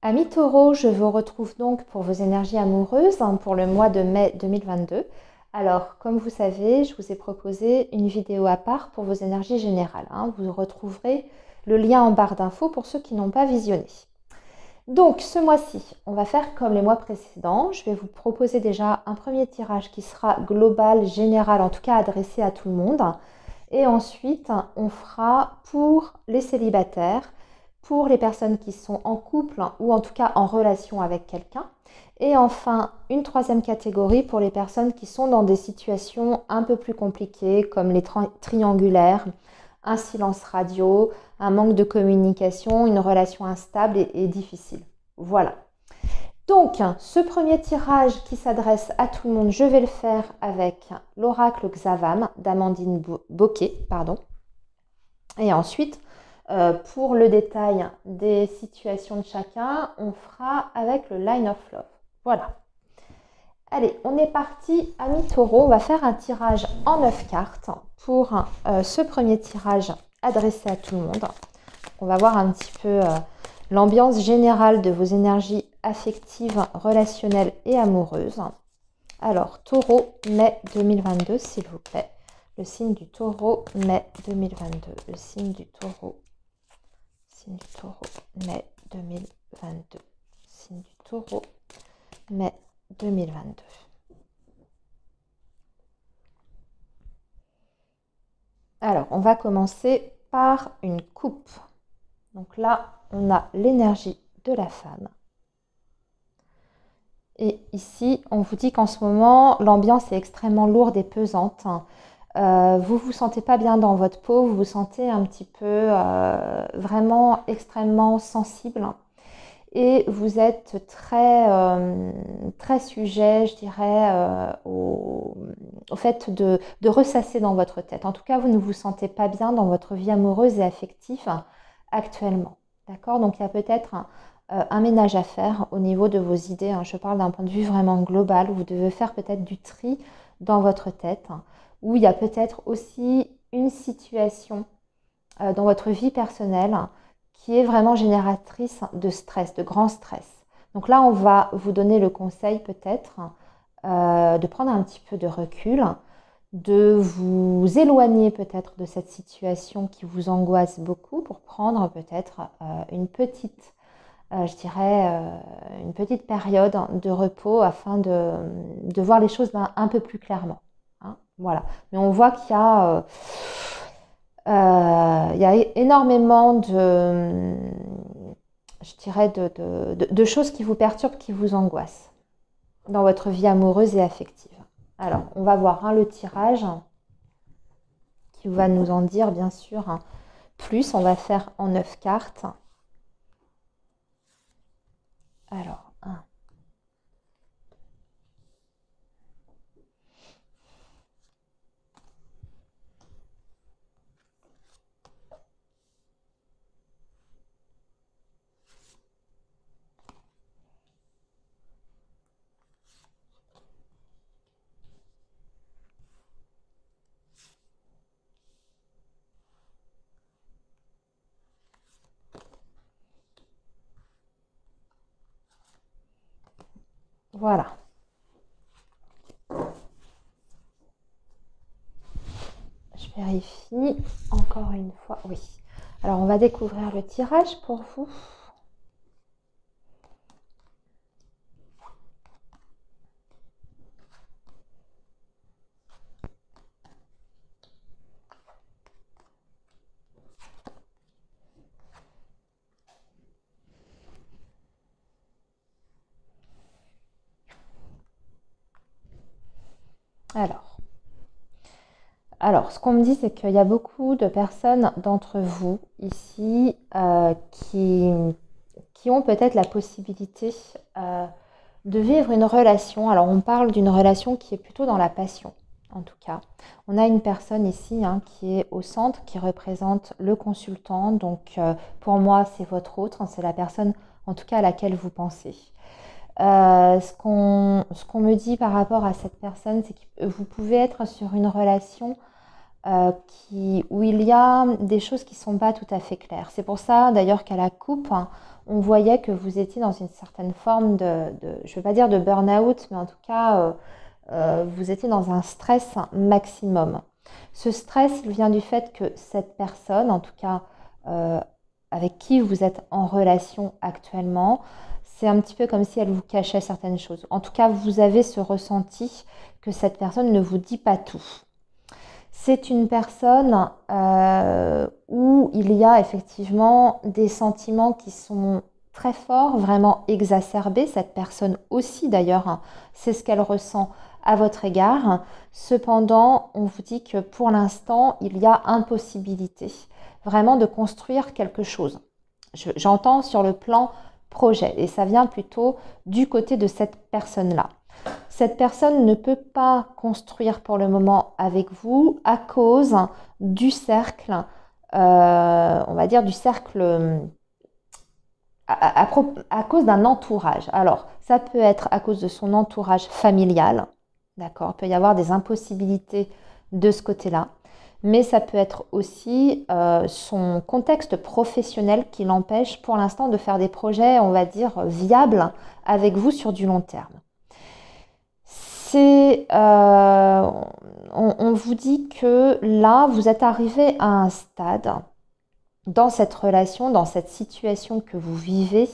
Amis taureaux, je vous retrouve donc pour vos énergies amoureuses pour le mois de mai 2022. Alors, comme vous savez, je vous ai proposé une vidéo à part pour vos énergies générales. Vous retrouverez le lien en barre d'infos pour ceux qui n'ont pas visionné. Donc, ce mois-ci, on va faire comme les mois précédents. Je vais vous proposer déjà un premier tirage qui sera global, général, en tout cas adressé à tout le monde. Et ensuite, on fera pour les célibataires, pour les personnes qui sont en couple ou en tout cas en relation avec quelqu'un. Et enfin, une troisième catégorie pour les personnes qui sont dans des situations un peu plus compliquées comme les triangulaires, un silence radio, un manque de communication, une relation instable et difficile. Voilà. Donc, ce premier tirage qui s'adresse à tout le monde, je vais le faire avec l'oracle Xavam d'Amandine Bocquet. Et ensuite, pour le détail des situations de chacun, on fera avec le Line of Love. Voilà. Allez, on est parti, amis taureaux. On va faire un tirage en 9 cartes pour ce premier tirage adressé à tout le monde. On va voir un petit peu l'ambiance générale de vos énergies affectives, relationnelles et amoureuses. Alors, taureau, mai 2022, s'il vous plaît. Le signe du taureau, mai 2022. Le signe du taureau, mai 2022. Signe du taureau, mai 2022. Alors, on va commencer par une coupe. Donc là, on a l'énergie de la femme. Et ici, on vous dit qu'en ce moment, l'ambiance est extrêmement lourde et pesante. Vous vous sentez pas bien dans votre peau, vous vous sentez un petit peu vraiment extrêmement sensible. Et vous êtes très sujet, je dirais, au fait de ressasser dans votre tête. En tout cas, vous ne vous sentez pas bien dans votre vie amoureuse et affective actuellement. D'accord? Donc, il y a peut-être un ménage à faire au niveau de vos idées. Je parle d'un point de vue vraiment global. Vous devez faire peut-être du tri dans votre tête, où il y a peut-être aussi une situation dans votre vie personnelle qui est vraiment génératrice de stress, de grand stress. Donc là, on va vous donner le conseil peut-être de prendre un petit peu de recul, de vous éloigner peut-être de cette situation qui vous angoisse beaucoup pour prendre peut-être une petite, je dirais, une petite période de repos afin de voir les choses un peu plus clairement. Voilà. Mais on voit qu'il y a il y a énormément je dirais, de choses qui vous perturbent, qui vous angoissent dans votre vie amoureuse et affective. Alors, on va voir le tirage qui va nous en dire, bien sûr, plus. On va faire en 9 cartes. Alors, 1. Voilà. Je vérifie encore une fois. Oui. Alors, on va découvrir le tirage pour vous. Alors, ce qu'on me dit, c'est qu'il y a beaucoup de personnes d'entre vous ici qui ont peut-être la possibilité de vivre une relation. Alors, on parle d'une relation qui est plutôt dans la passion, en tout cas. On a une personne ici qui est au centre, qui représente le consultant. Donc, pour moi, c'est votre autre, c'est la personne, en tout cas, à laquelle vous pensez. Ce qu'on me dit par rapport à cette personne, c'est que vous pouvez être sur une relation où il y a des choses qui ne sont pas tout à fait claires. C'est pour ça d'ailleurs qu'à la coupe, on voyait que vous étiez dans une certaine forme je ne veux pas dire de burn-out, mais en tout cas, vous étiez dans un stress maximum. Ce stress, il vient du fait que cette personne, en tout cas avec qui vous êtes en relation actuellement, c'est un petit peu comme si elle vous cachait certaines choses. En tout cas, vous avez ce ressenti que cette personne ne vous dit pas tout. C'est une personne où il y a effectivement des sentiments qui sont très forts, vraiment exacerbés. Cette personne aussi d'ailleurs, hein, c'est ce qu'elle ressent à votre égard. Cependant, on vous dit que pour l'instant, il y a impossibilité vraiment de construire quelque chose. J'entends sur le plan projet et ça vient plutôt du côté de cette personne-là. Cette personne ne peut pas construire pour le moment avec vous à cause du cercle, on va dire du cercle, à cause d'un entourage. Alors, ça peut être à cause de son entourage familial, d'accord? Il peut y avoir des impossibilités de ce côté-là, mais ça peut être aussi son contexte professionnel qui l'empêche pour l'instant de faire des projets, on va dire, viables avec vous sur du long terme. On vous dit que là, vous êtes arrivé à un stade dans cette relation, dans cette situation que vous vivez,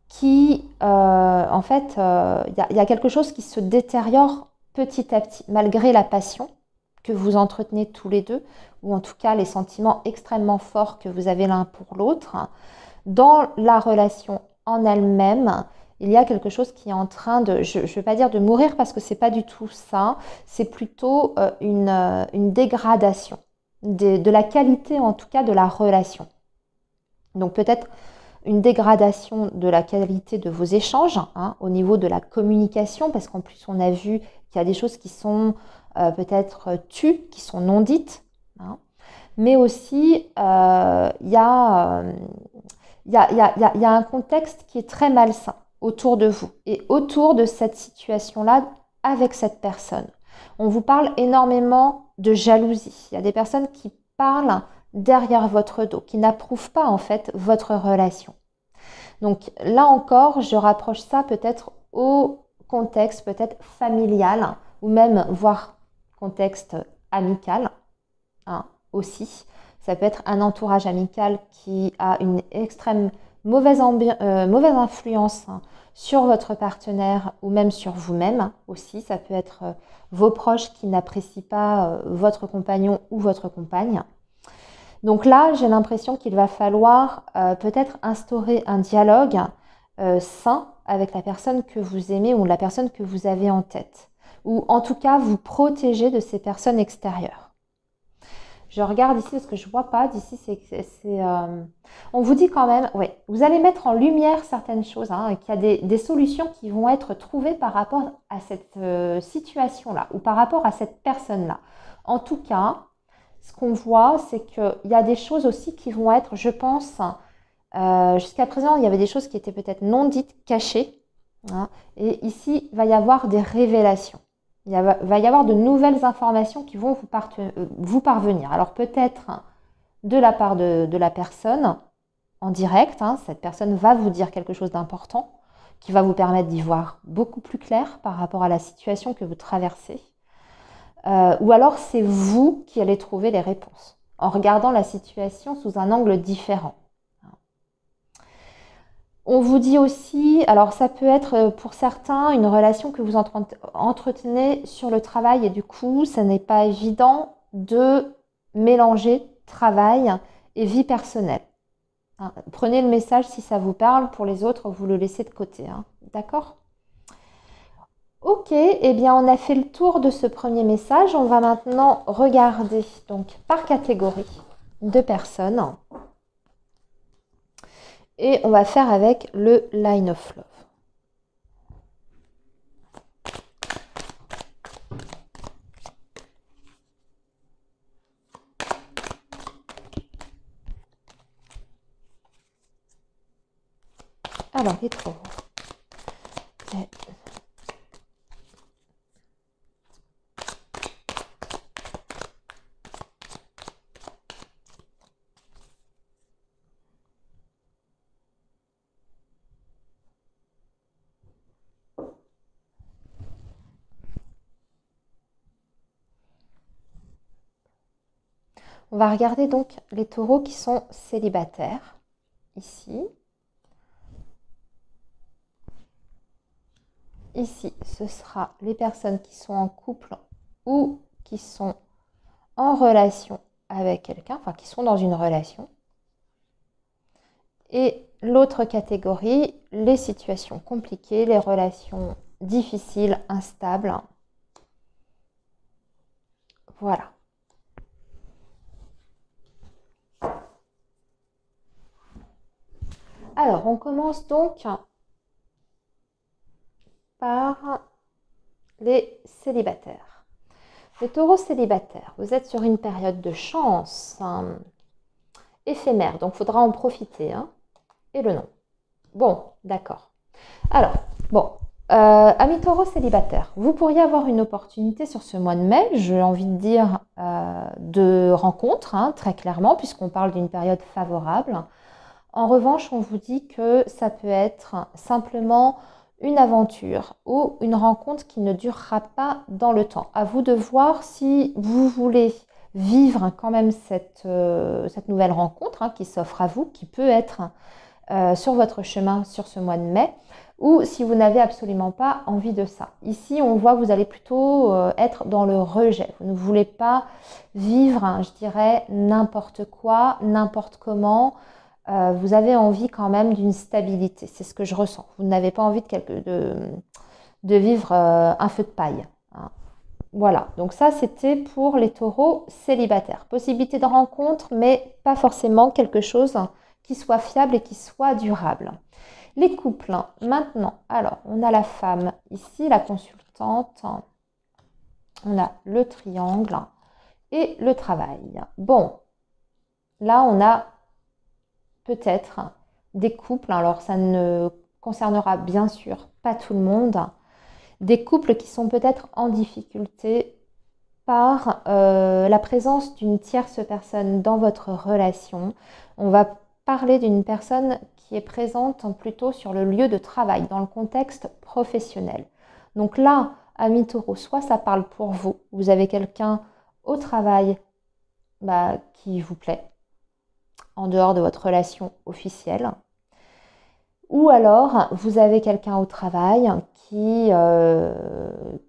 qui, en fait, il y a quelque chose qui se détériore petit à petit, malgré la passion que vous entretenez tous les deux, ou en tout cas les sentiments extrêmement forts que vous avez l'un pour l'autre. Dans la relation en elle-même, il y a quelque chose qui est en train de, je ne vais pas dire de mourir parce que ce n'est pas du tout ça, c'est plutôt une dégradation de la qualité en tout cas de la relation. Donc peut-être une dégradation de la qualité de vos échanges hein, au niveau de la communication parce qu'en plus on a vu qu'il y a des choses qui sont peut-être tues, qui sont non dites, hein, mais aussi il y a un contexte qui est très malsain autour de vous et autour de cette situation-là avec cette personne. On vous parle énormément de jalousie. Il y a des personnes qui parlent derrière votre dos, qui n'approuvent pas en fait votre relation. Donc là encore, je rapproche ça peut-être au contexte peut-être familial ou même voire contexte amical hein, aussi. Ça peut être un entourage amical qui a une extrême mauvaise influence hein, sur votre partenaire ou même sur vous-même aussi. Ça peut être vos proches qui n'apprécient pas votre compagnon ou votre compagne. Donc là, j'ai l'impression qu'il va falloir peut-être instaurer un dialogue sain avec la personne que vous aimez ou la personne que vous avez en tête. Ou en tout cas, vous protéger de ces personnes extérieures. Je regarde ici parce que je ne vois pas. D'ici, on vous dit quand même, oui, vous allez mettre en lumière certaines choses, hein, qu'il y a des solutions qui vont être trouvées par rapport à cette situation-là ou par rapport à cette personne-là. En tout cas, ce qu'on voit, c'est qu'il y a des choses aussi qui vont être, je pense, jusqu'à présent, il y avait des choses qui étaient peut-être non dites, cachées. Hein, et ici, il va y avoir des révélations. Il va y avoir de nouvelles informations qui vont vous parvenir. Alors peut-être de la part de la personne en direct, hein, cette personne va vous dire quelque chose d'important qui va vous permettre d'y voir beaucoup plus clair par rapport à la situation que vous traversez. Ou alors c'est vous qui allez trouver les réponses en regardant la situation sous un angle différent. On vous dit aussi, alors ça peut être pour certains une relation que vous entretenez sur le travail et du coup, ça n'est pas évident de mélanger travail et vie personnelle. Hein, prenez le message si ça vous parle, pour les autres, vous le laissez de côté. Hein, d'accord ? Ok, eh bien on a fait le tour de ce premier message. On va maintenant regarder donc par catégorie de personnes. Et on va faire avec le Line of Love. Alors, les taureaux. On va regarder donc les taureaux qui sont célibataires, ici. Ici, ce sera les personnes qui sont en couple ou qui sont en relation avec quelqu'un, enfin qui sont dans une relation. Et l'autre catégorie, les situations compliquées, les relations difficiles, instables. Voilà. Alors, on commence donc par les célibataires. Les taureaux célibataires, vous êtes sur une période de chance éphémère, donc il faudra en profiter. Et le nom. Bon, d'accord. Alors, bon, amis taureaux célibataires, vous pourriez avoir une opportunité sur ce mois de mai, j'ai envie de dire, de rencontre, très clairement, puisqu'on parle d'une période favorable. En revanche, on vous dit que ça peut être simplement une aventure ou une rencontre qui ne durera pas dans le temps. À vous de voir si vous voulez vivre quand même cette nouvelle rencontre qui s'offre à vous, qui peut être sur votre chemin sur ce mois de mai, ou si vous n'avez absolument pas envie de ça. Ici, on voit que vous allez plutôt être dans le rejet. Vous ne voulez pas vivre, je dirais, n'importe quoi, n'importe comment. Vous avez envie quand même d'une stabilité. C'est ce que je ressens. Vous n'avez pas envie de vivre un feu de paille. Voilà, donc ça c'était pour les taureaux célibataires. Possibilité de rencontre, mais pas forcément quelque chose qui soit fiable et qui soit durable. Les couples, maintenant, alors on a la femme ici, la consultante, on a le triangle et le travail. Bon, là on a peut-être des couples, alors ça ne concernera bien sûr pas tout le monde, des couples qui sont peut-être en difficulté par la présence d'une tierce personne dans votre relation. On va parler d'une personne qui est présente plutôt sur le lieu de travail, dans le contexte professionnel. Donc là, amis taureaux, soit ça parle pour vous, vous avez quelqu'un au travail qui vous plaît, en dehors de votre relation officielle, ou alors vous avez quelqu'un au travail qui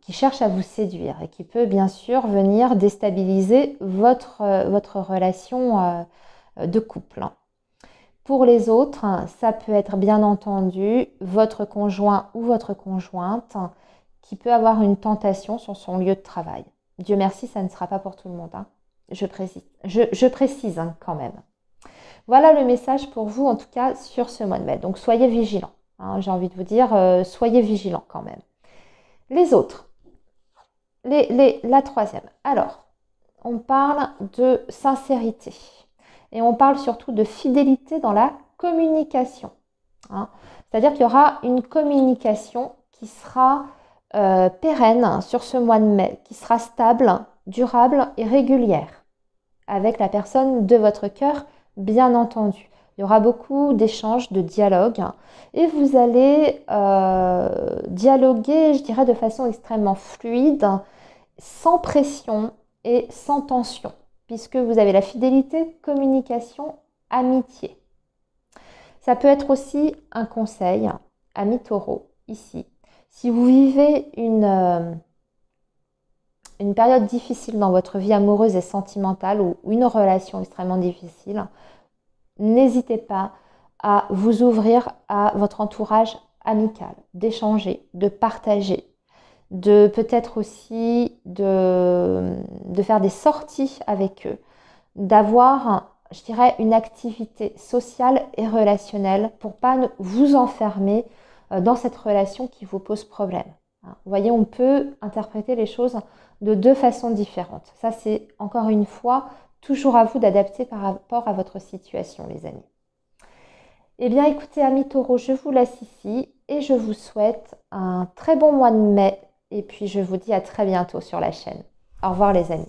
cherche à vous séduire et qui peut bien sûr venir déstabiliser votre relation de couple. Pour les autres, ça peut être bien entendu votre conjoint ou votre conjointe qui peut avoir une tentation sur son lieu de travail. Dieu merci, ça ne sera pas pour tout le monde. Je précise quand même. Voilà le message pour vous, en tout cas, sur ce mois de mai. Donc, soyez vigilants. J'ai envie de vous dire, soyez vigilants quand même. Les autres, la troisième. Alors, on parle de sincérité. Et on parle surtout de fidélité dans la communication. C'est-à-dire qu'il y aura une communication qui sera pérenne sur ce mois de mai, qui sera stable, durable et régulière avec la personne de votre cœur, bien entendu. Il y aura beaucoup d'échanges, de dialogues et vous allez dialoguer, je dirais, de façon extrêmement fluide, sans pression et sans tension, puisque vous avez la fidélité, communication, amitié. Ça peut être aussi un conseil, amis taureaux, ici. Si vous vivez une période difficile dans votre vie amoureuse et sentimentale ou une relation extrêmement difficile, n'hésitez pas à vous ouvrir à votre entourage amical, d'échanger, de partager, de peut-être aussi de faire des sorties avec eux, d'avoir, je dirais, une activité sociale et relationnelle pour pas vous enfermer dans cette relation qui vous pose problème. Vous voyez, on peut interpréter les choses de deux façons différentes. Ça, c'est encore une fois toujours à vous d'adapter par rapport à votre situation, les amis. Eh bien, écoutez, amis taureaux, je vous laisse ici et je vous souhaite un très bon mois de mai. Et puis, je vous dis à très bientôt sur la chaîne. Au revoir, les amis.